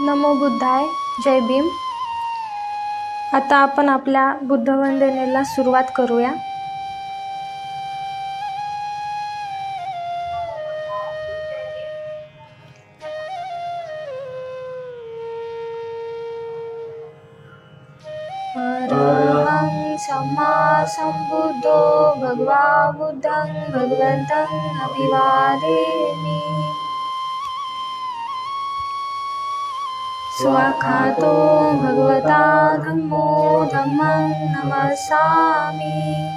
नमो बुद्धाय. जय भीम. आता आपण आपल्या बुद्धवंदनेला सुरुवात करूया. अरहं सम्मा संबुद्धो भगवा बुद्धं भगवन्तं अभिवादेमि. स्वाखातो भगवता धम्मो धम्मं नमस्सामि.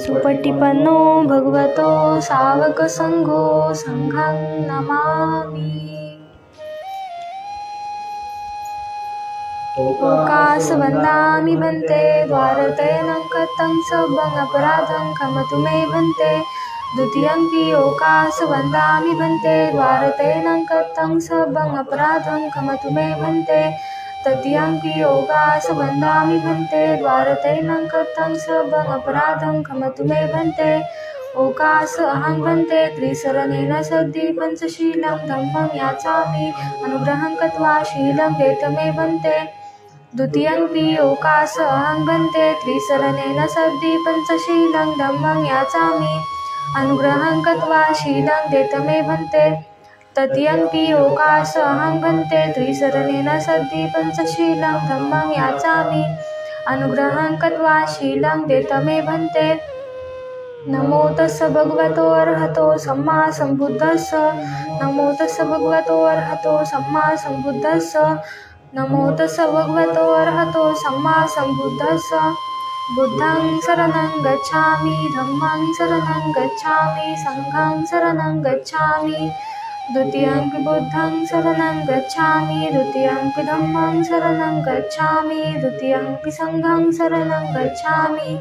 सुपटिपन्नो भगवतो सावक संघो संघं नमामि. ओकास वन्दामि भन्ते द्वारतयनं कथं सबं अपराधं क्षमतु मे भन्ते. द्वितीयंपि ओकास वन्दामि भन्ते द्वारतयनं कथं सबं अपराधं क्षमतु मे भन्ते. तृतीयंपि ओकास वन्दामि भन्ते द्वारतयनं कथं सबं अपराधं क्षमतु मे भन्ते. ओकास अहं भन्ते त्रिशरणेन सद्धि पंचशीलं धम्मं याचामि अनुग्रहं कृत्वा शीलं देत मे भन्ते. द्वितीयंपि ओकास अहं भन्ते त्रिशरणेन सद्धि पंचशीलं धम्मं याचामि अनुग्रहं कृत्वा शीलं देत मे भन्ते. तृतीयंपि ओकास अहं भन्ते त्रिशरणेन सद्धि पंचशीलं धम्मं याचामि अनुग्रहं कृत्वा शीलं देत मे भन्ते. नमो तस्य भगवतो अरहतो सम्मा सम्बुद्धस्स. नमो तस्य भगवतो अरहतो सम्मा सम्बुद्धस्स. नमो तस्य भगवतो अरहतो सम्मा सम्बुद्धस्स. बुद्धं शरणं गच्छामि धम्मं शरणं गच्छामि संघं शरणं गच्छामि. द्वितीयंपि बुद्धं शरणं गच्छामि द्वितीयंपि धम्मं शरणं गच्छामि द्वितीयंपि संघं शरणं गच्छामि.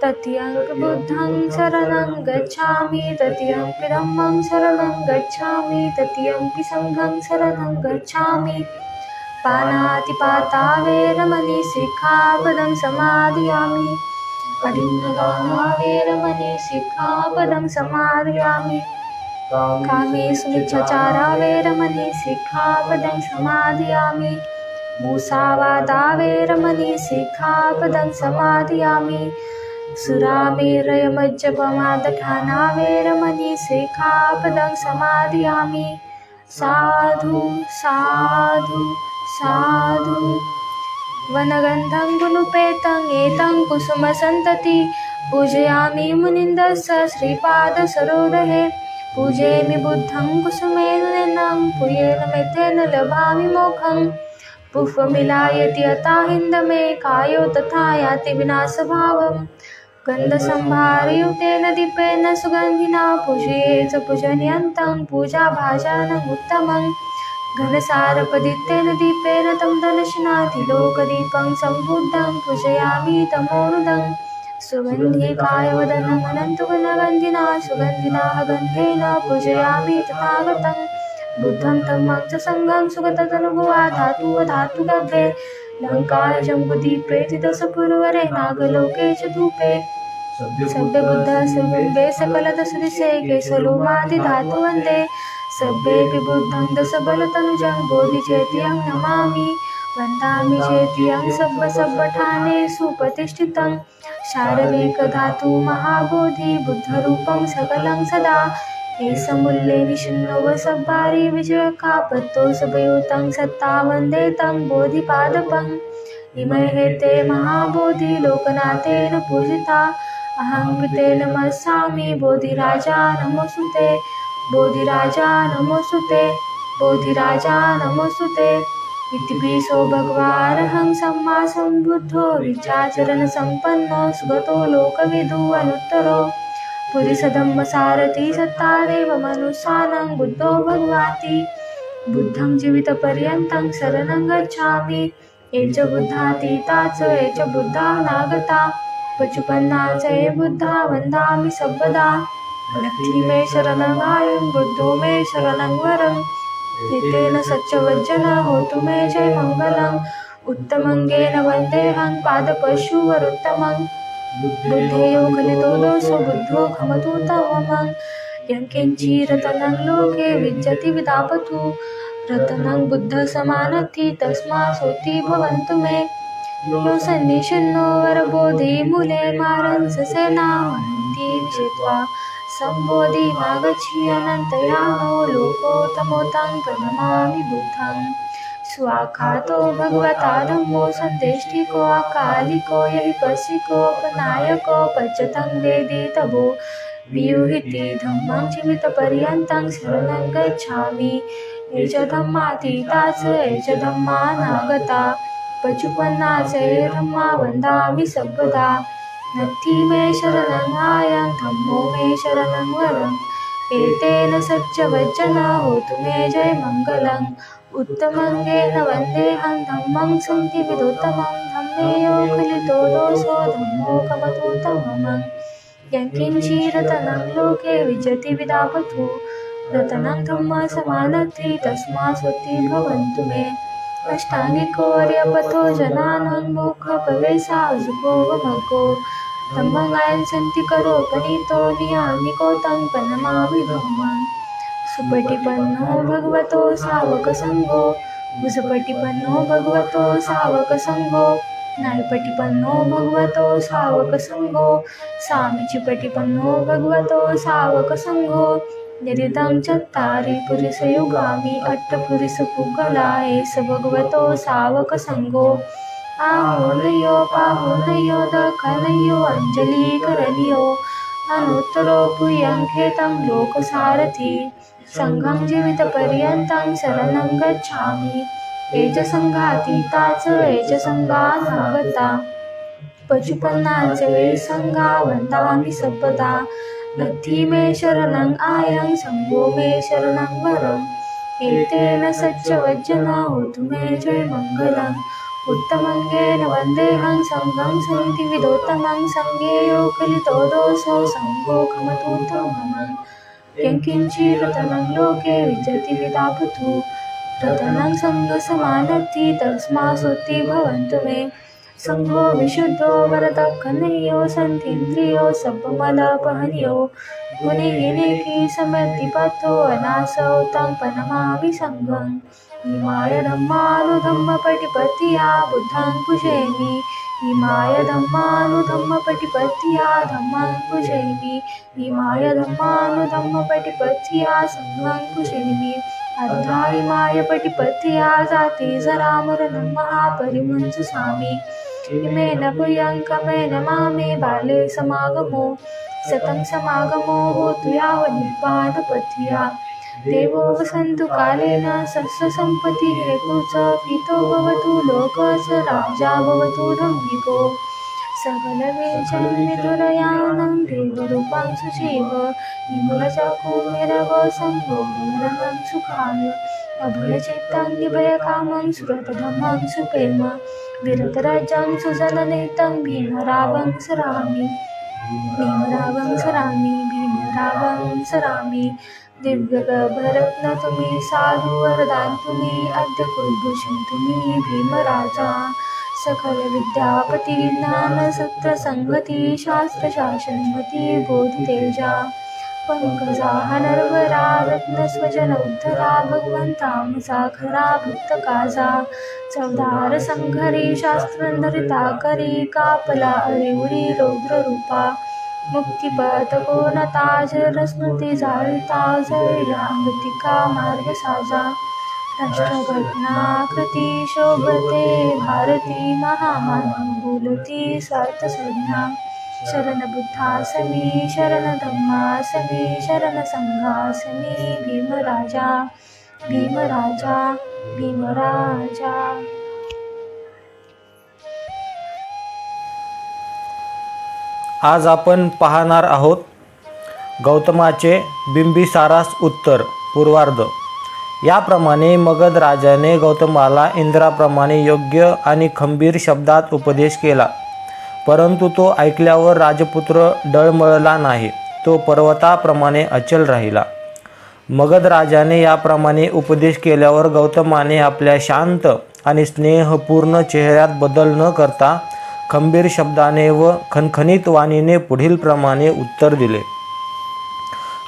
तृतीयंपि बुद्धं शरणं गच्छामि तृतीयंपि धम्मं शरणं गच्छामि तृतीयंपि संघं शरणं गच्छामि. पानातिपाता वेरमणि सिक्खापदं समादयामि. अदिन्नदाना वेरमणि सिक्खापदं समादयामि. कामेषु मिच्छाचारा वेरमणि सिक्खापदं समादयामि. मुसावादा वेरमणि सिक्खापदं समादयामि. सुरामेरयमज्जपमादठाना वेरमणि सिक्खापदं समादयामि. साधु साधु साधु. वनगन्धं गुणुपेतं एतं कुसुमसन्तति पूजयामि मुनिन्दस्य श्रीपादसरोदहे. पूजयामि बुद्धं कुसुमेन नयनं पूयेन मेतेन लभामि मोक्षं. पुष्पमिलायति अताहिन्दमे कायो तथा याति विनाशभावम्. गन्धसंभारयुक्तेन दीपेन सुगन्धिना पूजये च पूजनीयन्तं पूजाभाजनम् उत्तमम्. घनसारपदित्तेन दीपेन तं दर्शनातिलोकदीपं सम्बुद्धं पूजयामि तमोनुदं. सुगन्धिकायवदनम् अनन्तगुणगन्धिना सुगन्धिना गन्धेन पूजयामि तथागतं. बुद्धं धम्मं च संघं सुगततनुभुवा धातुगर्भे. लङ्काय जम्बुदीपे त्रिदशपुरवरे नागलोके च धूपे. सभ्य बुद्धः सुबिम्बे सकलदशदिशे केशलोमादिधातु वन्दे. सभ्येऽपि बुद्धं दशबलतनुजं बोधिचेत्यहं नमामि. वन्दामि चेत्यहं सब्बठानेषु प्रतिष्ठितं. शारवेकधातु महाबोधि बुद्धरूपं सकलं सदा. एषमूल्ये निषण्णो सब्बारि विजयकापत्तो सभयुतं सत्ता वन्दे तं बोधिपादपम्. इमे ते महाबोधि लोकनाथेन पूजिता. अहं पिते नमस्सामि बोधिराजा नमोऽस्तुते. बोधिराजा नमोऽस्तुते. बोधिराजा नमोऽस्तुते. इतिपिसो भगवानरहं सम्मा सम्बुद्धो विचाचरणसम्पन्नो सुगतो लोकविदु अनुत्तरो. पुरुषधम्मसारथि सत्तादेव मनुष्याणां बुद्धो भगवाति. बुद्धं जीवितपर्यन्तं शरणं गच्छामि. ये च बुद्धातीता च ये च बुद्धा नागता. पचुपन्ना च ये बुद्धा वन्दामि सर्वदा. लक्ष्मी मे शरणमायुं बुद्धो मे शरणं वरम्. एतेन सच्चवज्जन होतु मे जय मङ्गलम्. उत्तमङ्गेन वन्देऽहं पादपशुवरोत्तमम्. बुद्धेयो खलितो दोषो बुद्धो खमतु तममं. यङ्किञ्चिरतनं लोके विद्यति विदापतु रतनं बुद्धसमानद्धि तस्मासोति भवन्तु मे यो सन्निषिन्नो वरबोधिमूले मारंससेनामहन्ति विषित्वा सम्बोधिमागच्छि अनन्तयानो लोकोत्तमोतं प्रणमामि बुद्धं स्वाखातो भगवता धम्मो सन्देष्टिको अकालिको यविपस्सिकोपनायको पच्यतं वेदितभो वियुहिति धम्मं जीवितपर्यन्तं शरणं गच्छामि ये च धम्मातीता च ये च धम्मानागता पचुपन्ना च ये धम्मा वन्दामि सर्वदा नत्थि मे शरणं आयं धम्मो मे शरणं वरम् एतेन सच्चवचन होतु मे जय मङ्गलम् उत्तमङ्गेन वन्देऽहं धम्मं सन्ति विदुत्तमं धम्मेयो खलितो दोषो धम्मो कमतोत्तमम् यङ्किञ्चिरतनं लोके विजति विदापतु रतनं धम्मसमानद्धि तस्मासोति भवन्तु मे अष्टाङ्गिकोऽर्यपथो जनानां मोक्षप्रवेशाजुको वमको धम्मगायन् सन्ति करोपनीतो नियामिको तं प्रणमामि धम्मं सुपटिपन्नो भगवतो सावकसङ्गो मुसपटिपन्नो भगवतो सावकसङ्गो नायपटिपन्नो भगवतो सावकसङ्गो सामीचिपटिपन्नो भगवतो सावकसङ्गो यदिदं चत्तारि पुरुषयुगामि अट्टपुरुषपुगला एष भगवतो सावकसङ्गो आहुर्नयो पाहुर्नयो दखनयो अञ्जलिकरणयो अनुत्तरो भूयङ्खेतं लोकसारथि सङ्घं जीवितपर्यन्तं शरणं गच्छामि ये च सङ्घातीता च ये च सङ्घानागता पचुपन्ना च ये सङ्घा वन्दामि सर्वदा नत्थि मे शरणं आयं सङ्घो मे शरणं वरम् एतेन सच्चवचन होतु मे जय मङ्गलम् उत्तमङ्गेन वन्देऽहं सङ्घं सन्ति विदोत्तमं सङ्घेयो कलितो दोषो सङ्घो खमतोत्तमम् यङ्किञ्चिरतनं लोके विजति विदापतु रतनं सङ्घसमानद्धि तस्मासोति भवन्तु मे सङ्घो विशुद्धो वरदखनयो सन्तीन्द्रियो सब्बमलपहनयो गुणिगिनेकी समृद्धिपथो अनासौ तं प्रणमामि सङ्घम् इमाय धम्मानुधम्मपटिपत्तिया बुद्धं पूजयामि इमाय धम्मानुधम्मपटिपत्तिया धम्मं पूजयामि इमाय धम्मानुधम्मपटिपत्तिया सङ्घं पूजयामि अद्धा इमाय पटिपत्तिया जाति जरामरणं महापरिमुञ्चु स्वामी इमेन भूयङ्कमेन मामे बाले समागमो सतं समागमो होतु यावन्निर्वाणपत्तिया देवो वसन्तु कालेन सस्यसम्पत्तिः हेतु च पीतो भवतु लोकः च राजा भवतु धम्मिको सकलवेजन्मिथुरयानं देवरूपं सुजीव निमूलचकुमेरवसङ्गोमरणं सुखाय अभयचित्तं निभयकामं सुरतधमं सुप्रेम विरतराज्यं सुजननेतं भीमरावं सरामि भीमरावं सरामि भीमरावं सरामि दिव्यगर्भरत्न तुम्ही साधु वरदान तुम्ही अद्य कुलभूषण तुम्ही भीमराजा सकल विद्यापती ज्ञान सत्र संगती शास्त्र शासनमती बोधितेजा पंकजा नरवरा रत्न स्वजन उद्धरा भगवंता मुसाखरा भक्त काजा चवदार संघरी शास्त्रंधरिता करी कापला अरिउरी रौद्र रूपा मुक्तिपथको नताज रस्मृती जाळिता जळला मृतिका मार्ग साजा राष्ट्रघटनाकृती शोभते भारती महामानव बोलती स्वार्थ संज्ञा शरण बुद्धासमी शरण धम्मासमी शरण संघासमी भीमराजा भीमराजा भीमराजा। आज आपण पाहणार आहोत गौतमाचे बिंबिसारास उत्तर पूर्वार्ध। याप्रमाणे मगध राजाने गौतमाला इंद्राप्रमाणे योग्य आणि खंबीर शब्दात उपदेश केला, परंतु तो ऐकल्यावर राजपुत्र डळमळला नाही, तो पर्वताप्रमाणे अचल राहिला। मगध राजाने याप्रमाणे उपदेश केल्यावर गौतमाने आपल्या शांत आणि स्नेहपूर्ण चेहऱ्यात बदल न करता खंबीर शब्दाने व खणखणीत वाणीने पुढील प्रमाणे उत्तर दिले।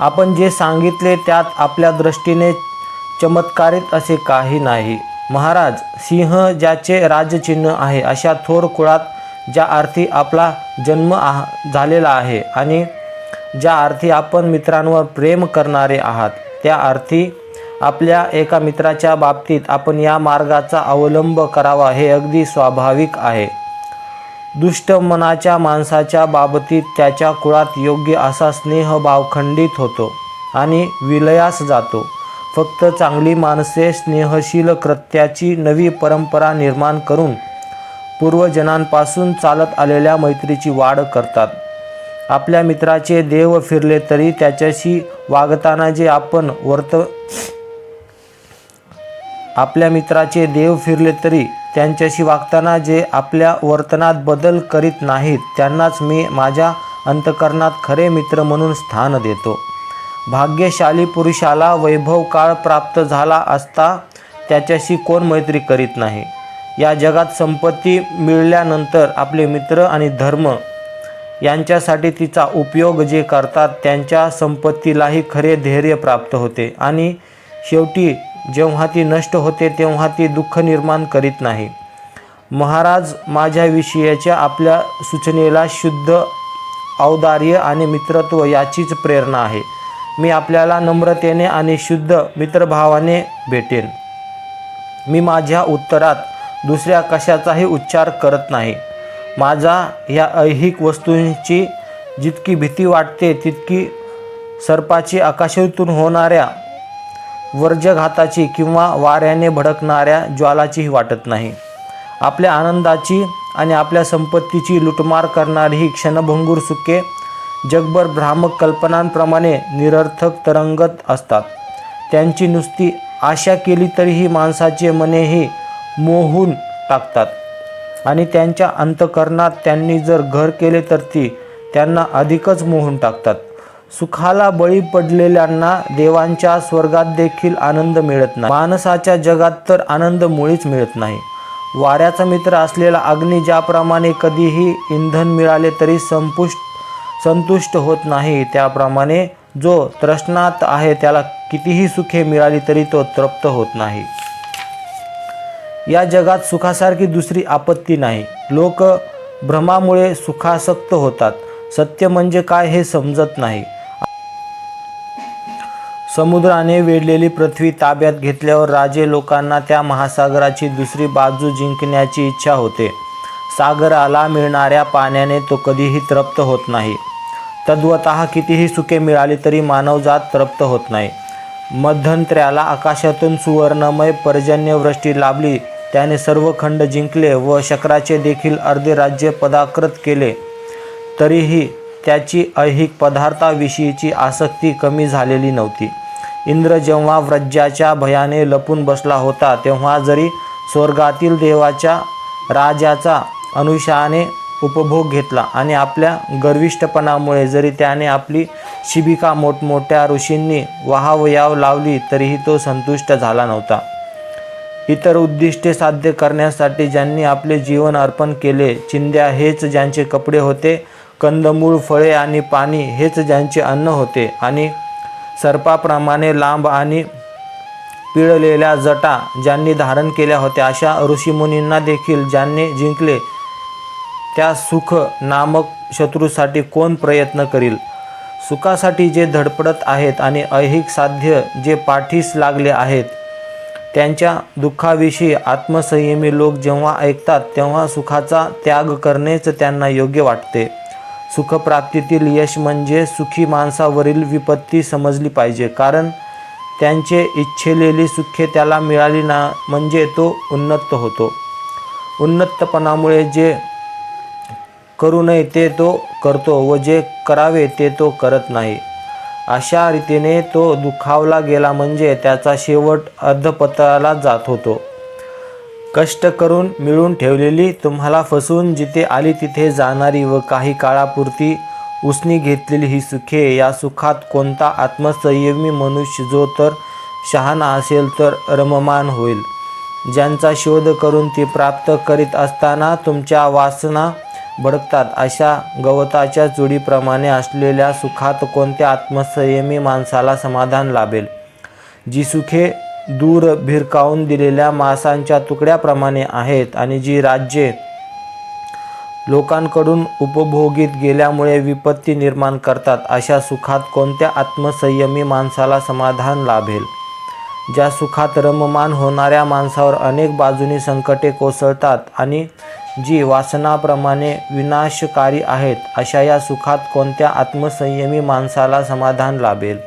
आपण जे सांगितले त्यात आपल्या दृष्टीने चमत्कारित असे काही नाही. महाराज, सिंह ज्याचे राजचिन्ह आहे अशा थोर कुळात ज्या अर्थी आपला जन्म झालेला आहे आणि ज्या अर्थी आपण मित्रांवर प्रेम करणारे आहात, त्या अर्थी आपल्या एका मित्राच्या बाबतीत आपण या मार्गाचा अवलंब करावा हे अगदी स्वाभाविक आहे. दुष्ट मनाच्या माणसाच्या बाबतीत त्याच्या कुळात योग्य असा स्नेहभाव खंडित होतो आणि विलयास जातो. फक्त चांगली माणसे स्नेहशील कृत्याची नवी परंपरा निर्माण करून पूर्वजनांपासून चालत आलेल्या मैत्रीची वाढ करतात. आपल्या मित्राचे देव फिरले तरी त्याच्याशी वागताना जे आपण आपल्या मित्राचे देव फिरले तरी त्यांच्याशी वागताना जे आपल्या वर्तनात बदल करीत नाहीत, त्यांनाच मी माझ्या अंतःकरणात खरे मित्र म्हणून स्थान देतो. भाग्यशाली पुरुषाला वैभव काळ प्राप्त झाला असता त्याच्याशी कोण मैत्री करीत नाही. या जगात संपत्ती मिळाल्यानंतर आपले मित्र आणि धर्म यांच्यासाठी तिचा उपयोग जे करतात त्यांच्या संपत्तीलाही खरे धैर्य प्राप्त होते आणि शेवटी जेव्हा ती नष्ट होते तेव्हा ती दुःख निर्माण करीत नाही. महाराज, माझ्याविषयीच्या आपल्या सूचनेला शुद्ध औदार्य आणि मित्रत्व याचीच प्रेरणा आहे. मी आपल्याला नम्रतेने आणि शुद्ध मित्रभावाने भेटेन. मी माझ्या उत्तरात दुसऱ्या कशाचाही उच्चार करत नाही. माझा ह्या ऐहिक वस्तूंची जितकी भीती वाटते तितकी सर्पाची आकाशातून होणाऱ्या वर्जघाताची किंवा वाऱ्याने भडकणाऱ्या ज्वालाचीही वाटत नाही. आपल्या आनंदाची आणि आपल्या संपत्तीची लुटमार करणारी ही क्षणभंगूर सुखे जगभर भ्रामक कल्पनांप्रमाणे निरर्थक तरंगत असतात. त्यांची नुसती आशा केली तरीही माणसाचे मनेही मोहून टाकतात आणि त्यांच्या अंतःकरणात त्यांनी जर घर केले तर ती त्यांना अधिकच मोहून टाकतात. सुखाला बळी पडलेल्यांना देवांच्या स्वर्गात देखील आनंद मिळत नाही. माणसाच्या जगात तर आनंद मुळीच मिळत नाही. वाऱ्याचा मित्र असलेला अग्नी ज्याप्रमाणे कधीही इंधन मिळाले तरी संतुष्ट होत नाही, त्याप्रमाणे जो तृष्णात आहे त्याला कितीही सुखे मिळाली तरी तो तृप्त होत नाही. या जगात सुखासारखी दुसरी आपत्ती नाही. लोक भ्रमामुळे सुखासक्त होतात. सत्य म्हणजे काय हे समजत नाही. समुद्राने वेढलेली पृथ्वी ताब्यात घेतल्यावर राजे लोकांना त्या महासागराची दुसरी बाजू जिंकण्याची इच्छा होते. सागराला मिळणाऱ्या पाण्याने तो कधीही तृप्त होत नाही. तद्वतः कितीही सुखे मिळाली तरी मानवजात तृप्त होत नाही. मध्यंतऱ्याला आकाशातून सुवर्णमय पर्जन्यवृष्टी लाभली. त्याने सर्व खंड जिंकले व शक्राचे देखील अर्धे राज्य पदाकृत केले. तरीही त्याची ऐहिक पदार्थाविषयीची आसक्ती कमी झालेली नव्हती. इंद्र जेव्हा व्रज्याच्या भयाने लपून बसला होता तेव्हा जरी स्वर्गातील देवाच्या राजाचा अनुशाने उपभोग घेतला आणि आपल्या गर्विष्ठपणामुळे जरी त्याने आपली शिबिका मोठमोठ्या ऋषींनी वाहावयाव लावली तरीही तो संतुष्ट झाला नव्हता. इतर उद्दिष्टे साध्य करण्यासाठी ज्यांनी आपले जीवन अर्पण केले, चिंध्या हेच ज्यांचे कपडे होते, कंदमूळ, फळे आणि पाणी हेच ज्यांचे अन्न होते आणि सर्पाप्रमाणे लांब आणि पिळलेल्या जटा ज्यांनी धारण केल्या होत्या, अशा ऋषीमुनींना देखील ज्यांनी जिंकले, त्या सुख नामक शत्रूसाठी कोण प्रयत्न करील? सुखासाठी जे धडपडत आहेत आणि ऐहिक साध्य जे पाठीस लागले आहेत, त्यांच्या दुःखाविषयी आत्मसंयमी लोक जेव्हा ऐकतात तेव्हा सुखाचा त्याग करणेच त्यांना योग्य वाटते. सुखप्राप्तीतील यश म्हणजे सुखी माणसावरील विपत्ती समजली पाहिजे, कारण त्यांचे इच्छिलेली सुखे त्याला मिळाली ना म्हणजे तो उन्नत होतो. उन्नतपणामुळे जे करू नये ते तो करतो व जे करावे ते तो करत नाही. अशा रीतीने तो दुखावला गेला म्हणजे त्याचा शेवट अधपतनाला जात होतो. कष्ट करून मिळवून ठेवलेली, तुम्हाला फसवून जिथे आली तिथे जाणारी व काही काळापुरती उसनी घेतलेली ही सुखे, या सुखात कोणता आत्मसंयमी मनुष्य जो तर शहाणा असेल तर रममाण होईल. ज्यांचा शोध करून ती प्राप्त करीत असताना तुमच्या वासना भडकतात अशा गवताच्या चुडीप्रमाणे असलेल्या सुखात कोणत्या आत्मसंयमी माणसाला समाधान लाभेल? जी सुखे दूर भिरकावून दिलेल्या मांसाच्या तुकड्याप्रमाणे आहेत आणि जी राज्ये लोकांकडून उपभोगीत गेल्यामुळे विपत्ती निर्माण करतात, अशा सुखात कोणत्या आत्मसंयमी माणसाला समाधान लाभेल? ज्या सुखात रममाण होणाऱ्या माणसावर अनेक बाजूनी संकटे कोसळतात आणि जी वासनाप्रमाणे विनाशकारी आहेत, अशा या सुखात कोणत्या आत्मसंयमी माणसाला समाधान लाभेल?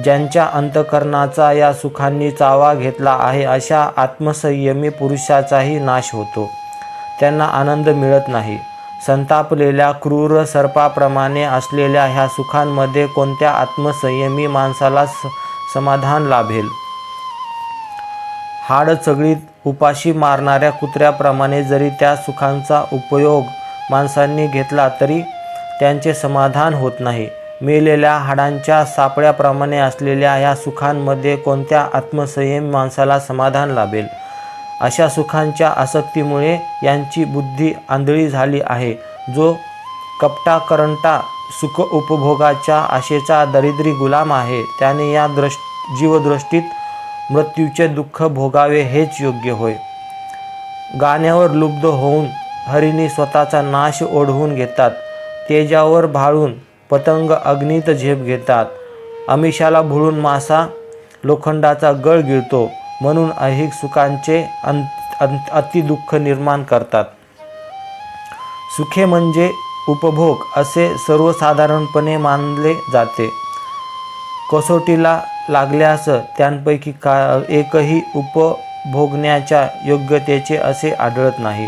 ज्यांच्या अंतःकरणाचा या सुखांनी चावा घेतला आहे, अशा आत्मसंयमी पुरुषाचाही नाश होतो, त्यांना आनंद मिळत नाही. संतापलेल्या क्रूर सर्पाप्रमाणे असलेल्या ह्या सुखांमध्ये कोणत्या आत्मसंयमी माणसाला समाधान लाभेल? हाड चगळीत उपाशी मारणाऱ्या कुत्र्याप्रमाणे जरी त्या सुखांचा उपयोग माणसांनी घेतला तरी त्यांचे समाधान होत नाही. मेलेल्या हाडांच्या सापळ्याप्रमाणे असलेल्या ह्या सुखांमध्ये कोणत्या आत्मसंयमी माणसाला समाधान लाभेल? अशा सुखांच्या आसक्तीमुळे यांची बुद्धी आंधळी झाली आहे. जो कपटाकरंटा सुख उपभोगाच्या आशेचा दरिद्री गुलाम आहे, त्याने या जीवदृष्टीत मृत्यूचे दुःख भोगावे हेच योग्य होय. गाण्यावर लुब्ध होऊन हरिणी स्वतःचा नाश ओढवून घेतात, तेजावर भाळून पतंग अग्नीत झेप घेतात, आमिषाला भुळून मासा लोखंडाचा गळ गिळतो, म्हणून ऐहिक सुखांचे अतिदुःख निर्माण करतात. सुखे म्हणजे उपभोग असे सर्वसाधारणपणे मानले जाते. कसोटीला लागल्यास त्यांपैकी एकही उपभोगण्याच्या योग्यतेचे असे आढळत नाही.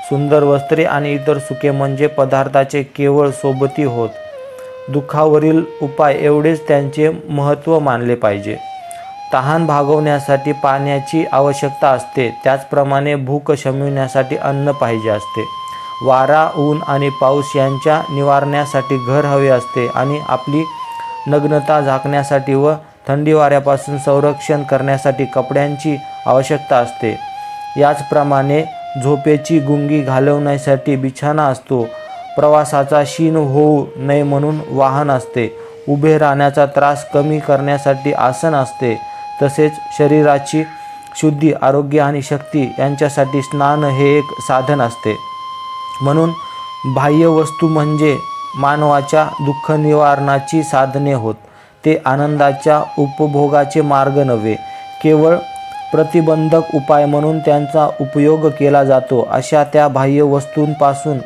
सुंदर वस्त्रे आणि इतर सुखे म्हणजे पदार्थाचे केवळ सोबती होत. दुःखावरील उपाय एवढेच त्यांचे महत्त्व मानले पाहिजे. तहान भागवण्यासाठी पाण्याची आवश्यकता असते, त्याचप्रमाणे भूक शमविण्यासाठी अन्न पाहिजे असते. वारा, ऊन आणि पाऊस यांच्या निवारण्यासाठी घर हवे असते आणि आपली नग्नता झाकण्यासाठी व थंडी वाऱ्यापासून संरक्षण करण्यासाठी कपड्यांची आवश्यकता असते. याचप्रमाणे झोपेची गुंगी घालवण्यासाठी बिछाना असतो. प्रवासाचा शीण होऊ नये म्हणून वाहन असते. उभे राहण्याचा त्रास कमी करण्यासाठी आसन असते. तसेच शरीराची शुद्धी, आरोग्य आणि शक्ती यांच्यासाठी स्नान हे एक साधन असते. म्हणून बाह्य वस्तू म्हणजे मानवाच्या दुःख निवारणाची साधने होत. ते आनंदाच्या उपभोगाचे मार्ग नव्हे, केवळ प्रतिबंधक उपाय म्हणून त्यांचा उपयोग केला जातो. अशा त्या बाह्य वस्तूंपासून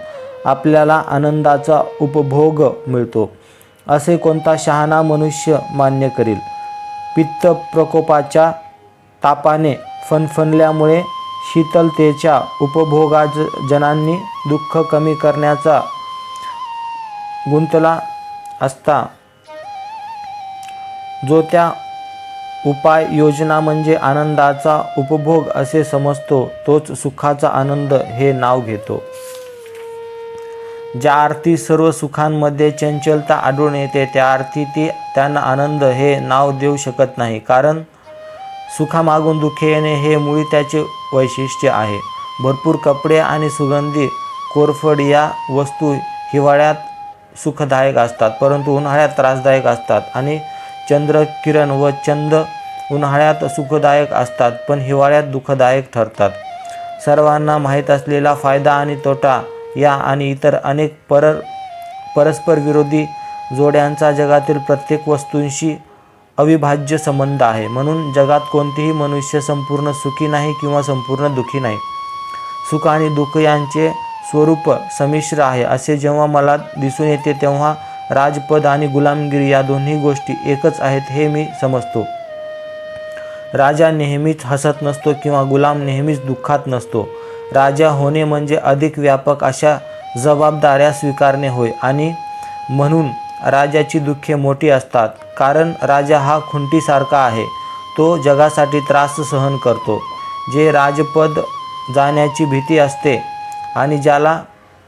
आपल्याला आनंदाचा उपभोग मिळतो, असे कोणता शहाणा मनुष्य मान्य करील? पित्त प्रकोपाच्या तापाने फणफणल्यामुळे शीतलतेच्या उपभोगाजनांनी दुःख कमी करण्याचा गुंतला असता जो त्या उपाय योजना म्हणजे आनंदाचा उपभोग असे समजतो, तोच सुखाचा आनंद हे नाव घेतो. ज्या अर्थी सर्व सुखांमध्ये चंचलता आढळून येते, त्या अर्थी त्यांना आनंद हे नाव देऊ शकत नाही. कारण सुखामागून दुःख येणे हे मुळी त्याचे वैशिष्ट्य आहे. भरपूर कपडे आणि सुगंधी कोरफड या वस्तू हिवाळ्यात सुखदायक असतात, परंतु उन्हाळ्यात त्रासदायक असतात. आणि चंद्रकिरण व चंद उन्हाळ्यात सुखदायक असतात, पण हिवाळ्यात दुःखदायक ठरतात. सर्वांना माहीत असलेला फायदा आणि तोटा या आणि इतर अनेक परस्पर विरोधी जोड्यांचा जगातील प्रत्येक वस्तूंशी अविभाज्य संबंध आहे. म्हणून जगात कोणतेही मनुष्य संपूर्ण सुखी नाही किंवा संपूर्ण दुःखी नाही. सुख आणि दुःख यांचे स्वरूप संमिश्र आहे असे जेव्हा मला दिसून येते, तेव्हा राजपद आणि गुलामगिरी या दोन्ही गोष्टी एकच आहेत हे मी समजतो. राजा नेहमीच हसत नसतो किंवा गुलाम नेहमीच दुःखात नसतो. राजा होणे म्हणजे अधिक व्यापक अशा जबाबदाऱ्या स्वीकारणे होय. आणि म्हणून राजाची दुःखे मोठी असतात, कारण राजा हा खुंटीसारखा आहे. तो जगासाठी त्रास सहन करतो. जे राजपद जाण्याची भीती असते आणि ज्याला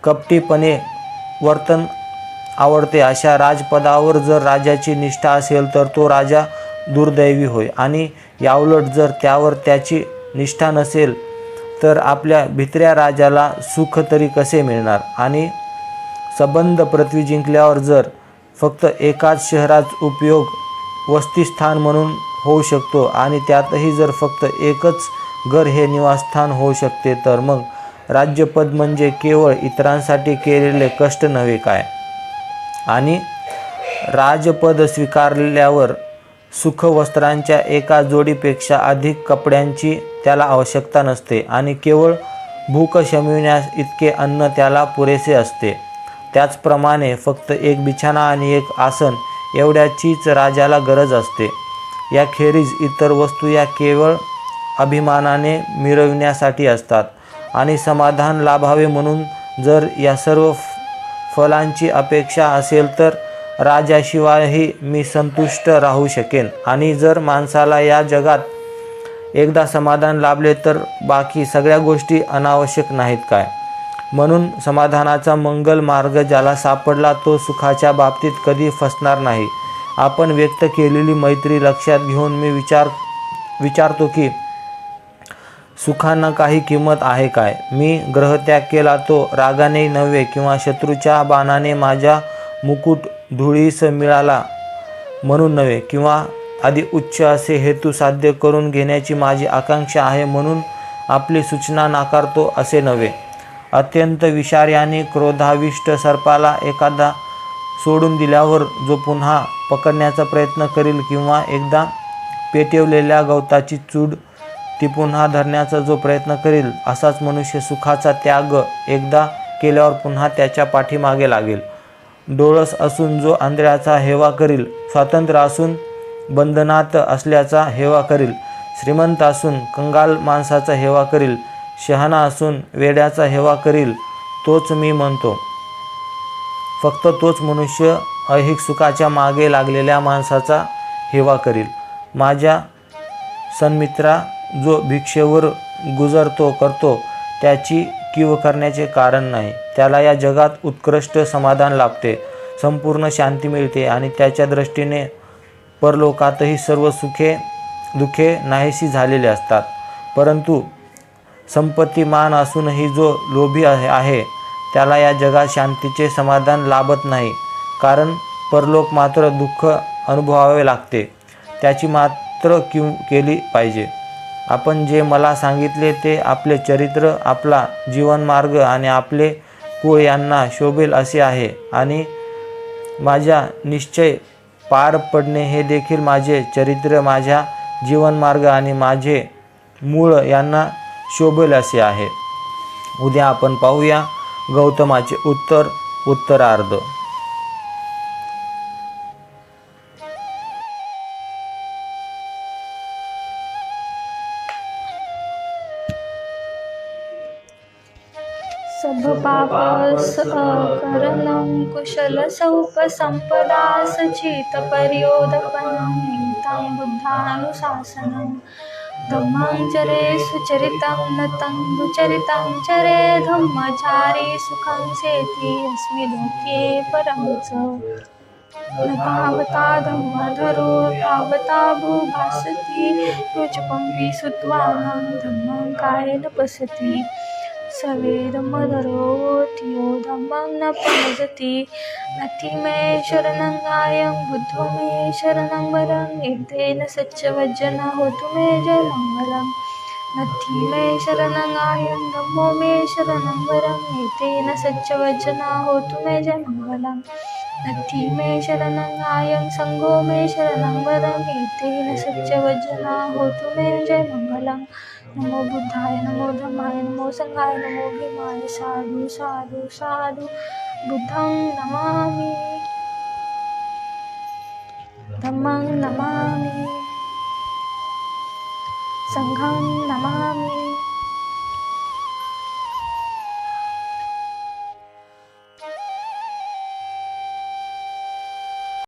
कपटीपणे वर्तन आवडते, अशा राजपदावर जर राजाची निष्ठा असेल तर तो राजा दुर्दैवी होय. आणि याउलट जर त्यावर त्याची निष्ठा नसेल तर आपल्या भित्र्या राजाला सुख तरी कसे मिळणार? आणि संबंध पृथ्वी जिंकल्यावर जर फक्त एकाच शहराचा उपयोग वसतिस्थान म्हणून होऊ शकतो आणि त्यातही जर फक्त एकच घर हे निवासस्थान होऊ शकते, तर मग राज्यपद म्हणजे केवळ इतरांसाठी केलेले कष्ट नव्हे काय? आणि राजपद स्वीकारल्यावर सुखवस्त्रांच्या एका जोडीपेक्षा अधिक कपड्यांची त्याला आवश्यकता नसते आणि केवळ भूक शमविण्यास इतके अन्न त्याला पुरेसे असते. त्याचप्रमाणे फक्त एक बिछाना आणि एक आसन एवढ्याचीच राजाला गरज असते. याखेरीज इतर वस्तू या केवळ अभिमानाने मिरविण्यासाठी असतात. आणि समाधान लाभावे म्हणून जर या सर्व फलांची अपेक्षा असेल तर राजाशिवायही मी संतुष्ट राहू शकेन. आणि जर माणसाला या जगात एकदा समाधान लाभले तर बाकी सगळ्या गोष्टी अनावश्यक नाहीत काय? म्हणून समाधानाचा मंगल मार्ग ज्याला सापडला तो सुखाच्या बाबतीत कधी फसणार नाही. आपण व्यक्त केलेली मैत्री लक्षात घेऊन मी विचारतो की सुखांना काही किंमत आहे काय? मी ग्रहत्याग केला तो रागाने नव्हे किंवा शत्रूच्या बाणाने माझा मुकुट धुळीस मिळाला म्हणून नव्हे किंवा आधी उच्च असे हेतू साध्य करून घेण्याची माझी आकांक्षा आहे म्हणून आपली सूचना नाकारतो असे नव्हे. अत्यंत विषारी आणि क्रोधाविष्ट सर्पाला एखादा सोडून दिल्यावर जो पुन्हा पकडण्याचा प्रयत्न करील किंवा एकदा पेटवलेल्या गवताची चूड ती पुन्हा धरण्याचा जो प्रयत्न करील, असाच मनुष्य सुखाचा त्याग एकदा केल्यावर पुन्हा त्याच्या पाठीमागे लागेल. डोळस असून जो आंधळ्याचा हेवा करील, स्वातंत्र्य असून बंधनात असल्याचा हेवा करील, श्रीमंत असून कंगाल माणसाचा हेवा करील, शहाणा असून वेड्याचा हेवा करील, तोच मी म्हणतो. फक्त तोच मनुष्य ऐहिक सुखाच्या मागे लागलेल्या माणसाचा हेवा करील. माझ्या सन्मित्रा, जो भिक्षेवर गुजरतो करतो त्याची कीव करण्याचे कारण नाही. त्याला या जगात उत्कृष्ट समाधान लाभते, संपूर्ण शांती मिळते आणि त्याच्या दृष्टीने परलोकातही सर्व सुखे दुःखे नाहीशी झालेले असतात. परंतु संपत्तीमान असूनही जो लोभी आहे त्याला या जगात शांतीचे समाधान लाभत नाही, कारण परलोक मात्र दुःख अनुभवावे लागते. त्याची मात्र कीव केली पाहिजे. आपण जे मला सांगितले ते आपले चरित्र, आपला जीवनमार्ग आणि आपले कुळ यांना शोभेल असे आहे आणि माझ्या निश्चय पार पडणे हे देखील माझे चरित्र, माझ्या जीवनमार्ग आणि माझे मूळ यांना शोभेल असे आहे. उद्या आपण पाहूया गौतमाचे उत्तरार्ध. सभपापस अकरणं कुशलसौपसम्पदा सचितपर्योदपनं तं बुद्धानुशासनं धम्मं चरे सुचरितं नतं दुचरितं चरे धम्मचारी सुखं सेति अस्मि लोके परं च न तावता धम्मधरो तावता भूभासति रुचपं सुत्वानं धम्मं कायेन पश्यति सवेदमधरो थियो धम्मं न प्रमजति नथि मे शरणं गायं बुद्धो मे शरणं वरं एतेन सच्चवज्जन होतु मे जय मङ्गलं नथि मे शरणं गायं धम्मो मे शरणं वरं एतेन सच्चवज्जन होतु मे जय मङ्गलं नथि मे शरणं गायं संघो मे शरणं वरं एतेन सच्चवज्जन होतु मे जय मङ्गलं नमो बुद्धाय नमो धम्माय नमो संघाय नमो भीमाय साधु साधु साधु बुद्धं नमामि धम्मं नमामि संघं नमामि